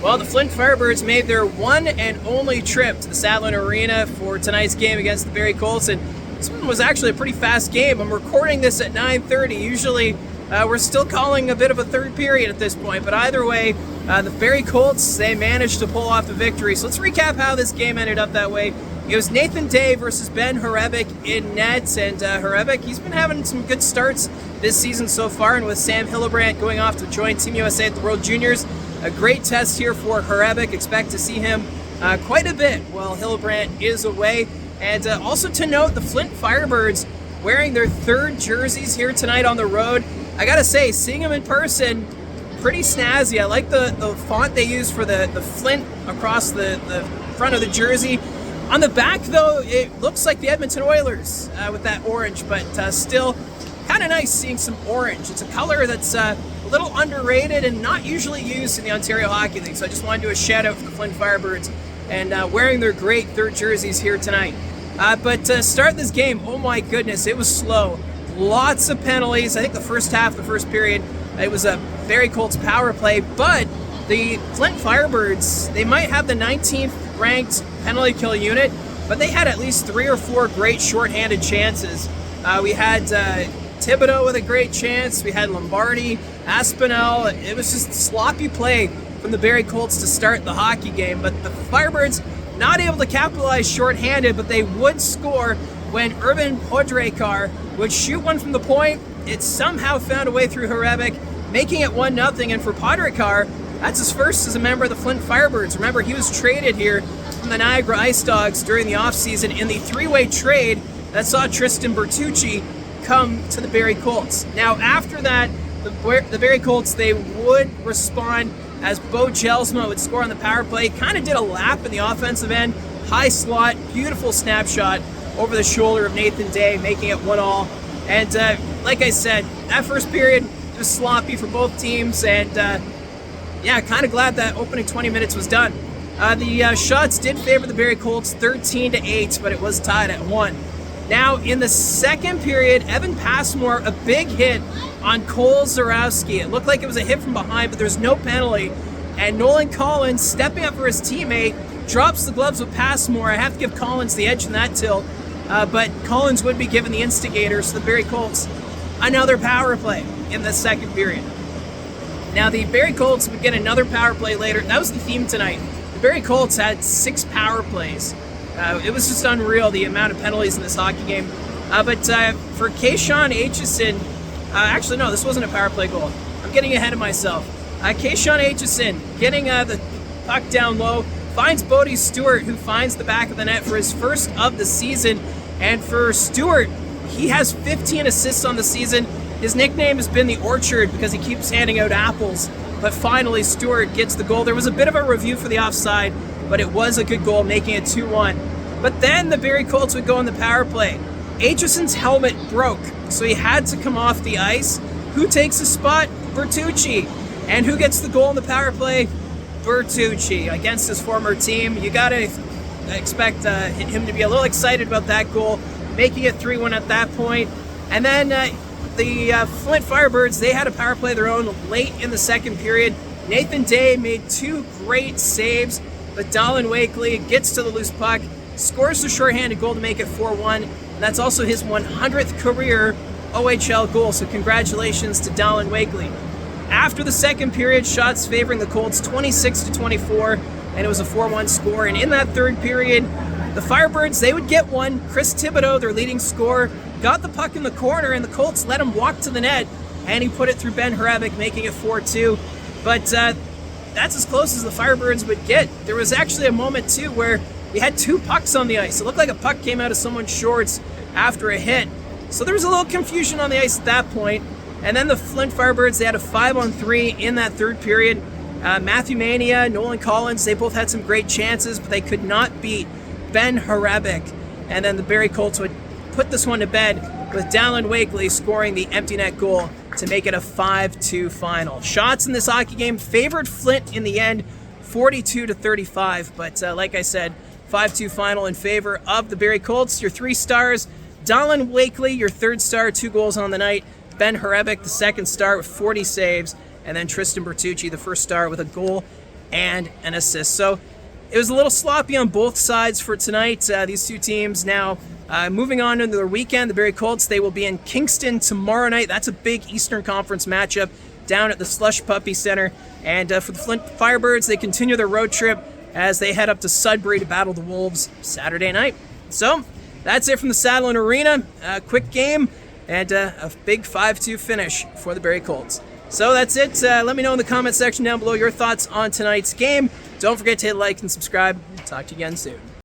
Well, the Flint Firebirds made their one and only trip to the Sadler Arena for tonight's game against the Barrie Colts, and this one was actually a pretty fast game. I'm recording this at 9:30. Usually, we're still calling a bit of a third period at this point, but either way, the Barrie Colts, they managed to pull off the victory. So let's recap how this game ended up that way. It was Nathan Day versus Ben Horebic in net, and Horebic, he's been having some good starts this season so far, and with Sam Hillebrandt going off to join Team USA at the World Juniors, a great test here for Horebic. Expect to see him quite a bit while Hillebrandt is away. And also to note, the Flint Firebirds wearing their third jerseys here tonight on the road. I gotta say, seeing them in person, pretty snazzy. I like the font they use for the Flint across the front of the jersey. On the back, though, it looks like the Edmonton Oilers with that orange, but still kind of nice seeing some orange. It's a color that's a little underrated and not usually used in the Ontario Hockey League, so I just wanted to do a shout out for the Flint Firebirds and wearing their great third jerseys here tonight. But to start this game, oh my goodness, it was slow. Lots of penalties. I think the first half, the first period, it was a Barrie Colts power play, but the Flint Firebirds, they might have the 19th ranked penalty kill unit, but they had at least 3 or 4 great shorthanded chances. We had Thibodeau with a great chance. We had Lombardi, Aspinall. It was just sloppy play from the Barrie Colts to start the hockey game, but the Firebirds not able to capitalize shorthanded, but they would score when Urban Podrekar would shoot one from the point. It somehow found a way through Horebic, making it 1-0, and for Podrekar, that's his first as a member of the Flint Firebirds. Remember, he was traded here from the Niagara Ice Dogs during the offseason in the three-way trade that saw Tristan Bertucci come to the Barrie Colts. Now, after that, the Barrie Colts, they would respond as Bo Jelsma would score on the power play. Kind of did a lap in the offensive end. High slot, beautiful snapshot over the shoulder of Nathan Day, making it 1-1. And like I said, that first period was sloppy for both teams, and yeah, kind of glad that opening 20 minutes was done. The shots did favor the Barrie Colts 13-8, but it was tied at 1. Now, in the second period, Evan Passmore, a big hit on Cole Zarowski. It looked like it was a hit from behind, but there's no penalty. And Nolan Collins, stepping up for his teammate, drops the gloves with Passmore. I have to give Collins the edge in that tilt, but Collins would be given the instigator, so the Barrie Colts, another power play in the second period. Now, the Barrie Colts would get another power play later. That was the theme tonight. The Barrie Colts had 6 power plays. It was just unreal, the amount of penalties in this hockey game. But for Kayshawn Aitchison, actually, no, this wasn't a power play goal. I'm getting ahead of myself. Kayshawn Aitchison getting the puck down low, finds Bodie Stewart, who finds the back of the net for his first of the season. And for Stewart, he has 15 assists on the season. His nickname has been the Orchard because he keeps handing out apples. But finally, Stewart gets the goal. There was a bit of a review for the offside, but it was a good goal, making it 2-1. But then the Barrie Colts would go on the power play. Aitchison's helmet broke, so he had to come off the ice. Who takes the spot? Bertucci. And who gets the goal in the power play? Bertucci against his former team. You got to expect him to be a little excited about that goal, making it 3-1 at that point. And then the Flint Firebirds, they had a power play of their own late in the second period. Nathan Day made 2 great saves, but Dallin Wakely gets to the loose puck, scores the shorthanded goal to make it 4-1, and that's also his 100th career OHL goal, so congratulations to Dallin Wakely. After the second period, shots favoring the Colts 26-24, and it was a 4-1 score. And in that third period, the Firebirds, they would get one. Chris Thibodeau, their leading scorer, got the puck in the corner, and the Colts let him walk to the net, and he put it through Ben Horebic, making it 4-2. But that's as close as the Firebirds would get. There was actually a moment, too, where we had 2 pucks on the ice. It looked like a puck came out of someone's shorts after a hit. So there was a little confusion on the ice at that point. And then the Flint Firebirds, they had a 5-on-3 in that third period. Matthew Mania, Nolan Collins, they both had some great chances, but they could not beat Ben Horebic. And then the Barrie Colts would put this one to bed with Dallin Wakely scoring the empty net goal to make it a 5-2 final. Shots in this hockey game favored Flint in the end, 42-35. But like I said, 5-2 final in favor of the Barrie Colts. Your 3 stars, Dallin Wakely, your 3rd star, 2 goals on the night. Ben Horebic, the 2nd star with 40 saves. And then Tristan Bertucci, the 1st star, with a goal and an assist. So it was a little sloppy on both sides for tonight. These two teams now moving on into their weekend. The Barrie Colts, they will be in Kingston tomorrow night. That's a big Eastern Conference matchup down at the Slush Puppy Center. And for the Flint Firebirds, they continue their road trip as they head up to Sudbury to battle the Wolves Saturday night. So that's it from the Saddleland Arena. Quick game and a big 5-2 finish for the Barrie Colts. So that's it. Let me know in the comment section down below your thoughts on tonight's game. Don't forget to hit like and subscribe. Talk to you again soon.